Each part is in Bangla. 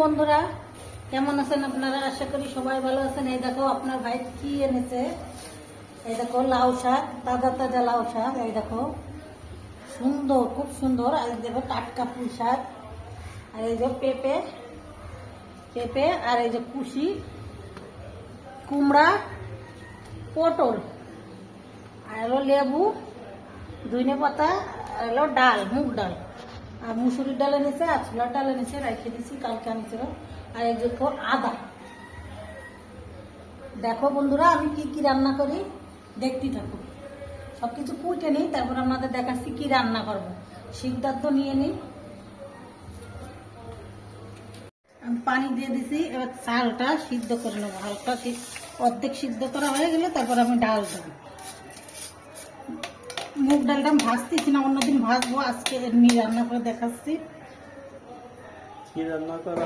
বন্ধুরা, কেমন আছেন আপনারা? আশা করি সবাই ভালো আছেন। এই দেখো আপনার ভাই কি এনেছে। এই দেখো লাউ শাক, তাজা তাজা লাউ শাক। এই দেখো সুন্দর, খুব সুন্দর। আর দেখো টাটকা পুঁই শাক। আর এই যে পেঁপে পেঁপে আর এই যে কুশি, কুমড়া, পটল, আর হলো লেবু, ধনে পাতা, আর হলো ডাল, মুগ ডাল। আর মুসুরির ডাল এনেছে, আর ছোলার ডাল এনেছে, রেখে দিছি, কালকে আনছিল। আর এই দেখো আদা। দেখো বন্ধুরা, আমি কি কি রান্না করি দেখতে থাকো। সব কিছু কুটে নিই, তারপর আপনাদের দেখাচ্ছি কি রান্না করবো। সিদ্ধার্থ নিয়ে নিই। আমি পানি দিয়ে দিছি, এবার চালটা সিদ্ধ করে নেবো। হালকা অর্ধেক সিদ্ধ করা হয়ে গেলে তারপর আমি ডাল দেবো। মুগ ডালটা আমি ভাজতেছি না, অন্যদিন ভাজবো। আজকে এমনি রান্না করে দেখাচ্ছি। কি রান্না করা?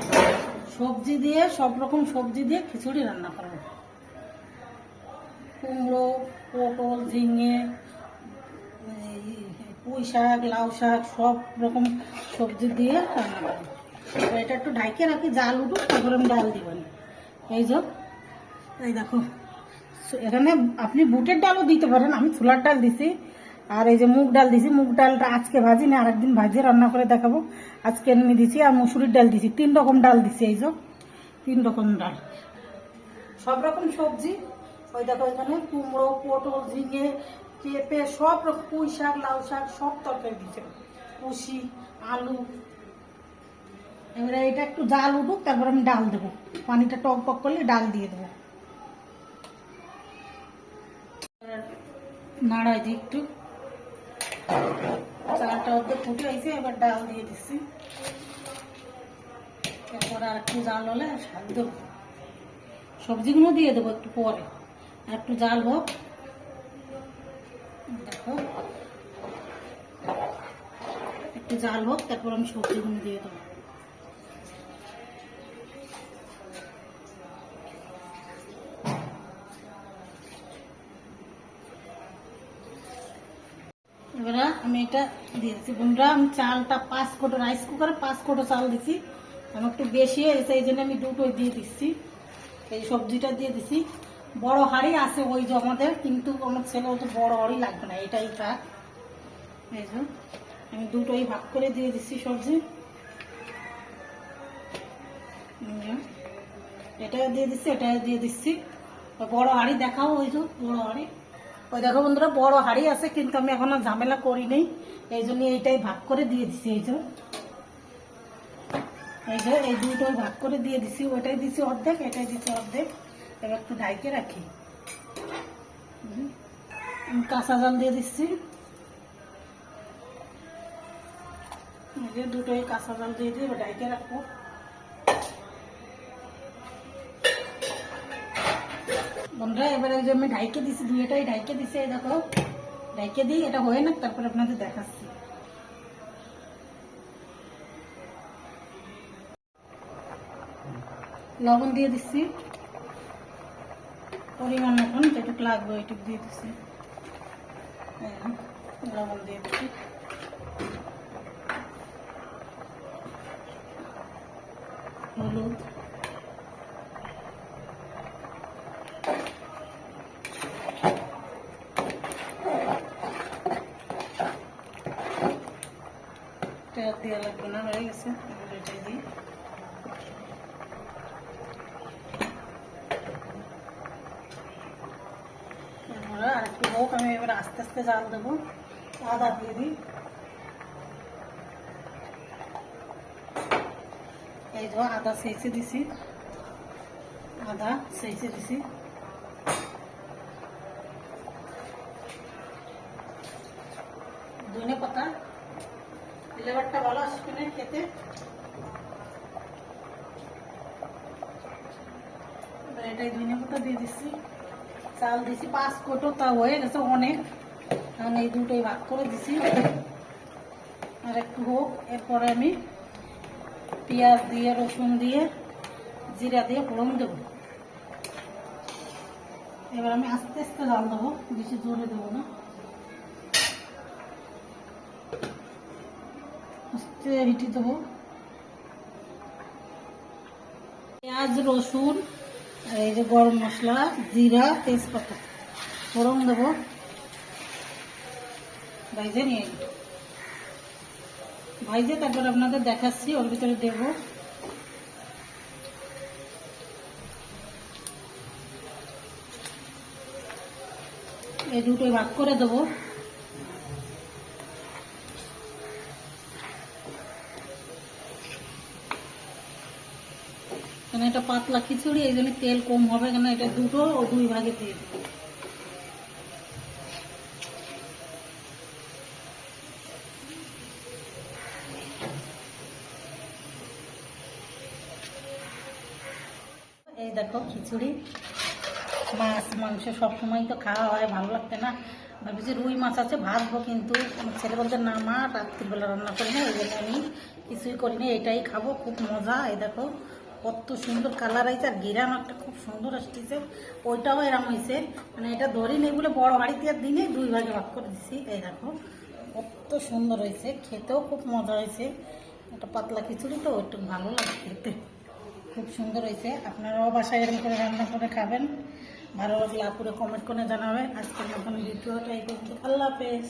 সবজি দিয়ে, সব রকম সবজি দিয়ে খিচুড়ি রান্না করবো। কুমড়ো, পটল, ঝিঙে, পুঁই শাক, লাউ শাক, সব রকম সবজি দিয়ে রান্না করবো। এবার এটা একটু ঢাইকে রাখি, জাল উঠুক, তারপর আমি ডাল দিবেন। এই যে এই দেখো, এখানে আপনি বুটের ডালও দিতে পারেন, আমি ছোলার ডাল দিছি। আর এই যে মুগ ডাল দিছি, মুগ ডালটা আজকে ভাজি না, আরেকদিন ভাজিয়ে রান্না করে দেখাবো। আজকে এমনি দিছি। আর মুসুরির ডাল দিছি, 3 রকম ডাল দিছি। এই যে 3 রকম ডাল, সব রকম সবজি। ওই দেখো এখানে কুমড়ো, পটল, ঝিঙে, পেঁপে, সব রকম, পুঁই শাক, লাউ শাক, সব তরকারি দিচ্ছে, কুশি, আলু। এবারে এটা একটু জাল উঠুক, তারপর আমি ডাল দেবো। পানিটা টক টক করলে ডাল দিয়ে দেবো। নাড়াই দিই একটু। চালটা অর্ধেক ফুটে আইছে, এবার ডাল দিয়ে দিচ্ছি। এরপর আর একটু জাল হলে শাক দেবো, সবজিগুলো দিয়ে দেবো একটু পরে। আর একটু জাল হোক, দেখো একটু জাল হোক, তারপর আমি সবজিগুলো দিয়ে দেবো। এবারে আমি এটা দিয়ে দিচ্ছি। বন্ধুরা, আমি চালটা 5 কোটো, রাইস কুকারে 5 কোটো চাল দিচ্ছি। আমি একটু বেশি হয়েছে, এই জন্য আমি দুটোই দিয়ে দিচ্ছি। এই সবজিটা দিয়ে দিছি। বড় হাঁড়ি আছে ওই যে আমাদের, কিন্তু আমার ছেলে তো বড় হাঁড়ি লাগবে না, এটাই থাক। এই যে আমি দুটোই ভাগ করে দিয়ে দিচ্ছি সবজি। এটা দিয়ে দিচ্ছি, এটা দিয়ে দিচ্ছি। বড় হাঁড়ি দেখাও, ওই যে বড় হাঁড়ি। ওই দেখো বন্ধুরা, বড় হাঁড়ি আছে, কিন্তু আমি এখনো ঝামেলা করি নেই, এই জন্য এইটাই ভাগ করে দিয়ে দিচ্ছি। এই যে এই দুটোই ভাগ করে দিয়ে দিছি। ওইটাই দিছি অর্ধেক, এটাই দিচ্ছি অর্ধেক। এবার একটু ঢাইকে রাখি। কাঁচা জাল দিয়ে দিচ্ছি। এই যে দুটোই কাঁচা জাল দিয়ে দিয়ে এবার ঢাইকে রাখবো। বন্ধুরা, এবারে যে আমি ঢাইকে দিছি, দুইটাই ঢাইকে দিছি। এই দেখো ঢাইকে দিই, এটা হয়ে না, তারপর আপনাদের দেখাচ্ছি। লবণ দিয়ে দিচ্ছি পরিমাণ মতন, যেটুকু লাগবে ওইটুকু দিয়ে দিচ্ছি। লবণ দিয়ে দিচ্ছি। হলুদ, তেল দেওয়া লাগবে না, হয়ে গেছে। এটাই দিই। আর একটু হোক, আমি এবার আস্তে আস্তে জাল দেবো। আদা দিয়ে দিই। এই যে আদা সেচে দিছি, আদা সেচে দিছি। ধনে পাতা, ফ্লেভারটা ভালো আসবে না খেতে। এটাই ধনে পাতা দিয়ে দিচ্ছি। চাল দিছি 5 কোটো, তা হয়ে গেছে অনেক। এখন এই দুটোই ভাগ করে দিছি। আর একটু হোক, এরপরে আমি পেঁয়াজ দিয়ে, রসুন দিয়ে, জিরা দিয়ে ফোড়ন দেবো। এবার আমি আস্তে আস্তে জাল দেবো, বেশি জোরে দেবো না, আস্তে হিটি দেবো। পেঁয়াজ রসুন আর এই যে গরম মশলা জিরা তেজপাতা ফোড়ন দেবো ভাইজে নিয়ে ভাইজে তারপর আপনাদের দেখাচ্ছি ওর ভিতরে দেবো এই দুটোই ভাগ করে দেবো কেন এটা পাতলা খিচুড়ি এই জন্য তেল কম হবে কেন এটা দুটো ও দুই ভাগে দিয়ে দেবো এই দেখো খিচুড়ি মাছ মাংস সবসময় তো খাওয়া হয় ভালো লাগতে না ভাবছি রুই মাছ আছে ভাজবো কিন্তু আমার ছেলে বলতে না মা রাত্রিবেলা রান্না করি না এই জন্য আমি কিছুই করিনি এটাই খাবো খুব মজা এই দেখো কত সুন্দর কালার হয়েছে আর গিরাম একটা খুব সুন্দর আসতেছে ওইটাও এরম হয়েছে মানে এটা ধরি নেই বলে বড় হাঁড়িতে আর দিনে দুই ভাগে ভাগ করে দিছি এই দেখো কত সুন্দর হয়েছে খেতেও খুব মজা হয়েছে একটা পাতলা খিচুড়ি তো একটু ভালো লাগে খেতে খুব সুন্দর হয়েছে আপনারাও বাসায় এরকম করে রান্না করে খাবেন ভালো লাগলে আপুরে কমেন্ট করে জানাবেন আজকের মতন ভিডিওটা এই পর্যন্ত আল্লাহ হাফেজ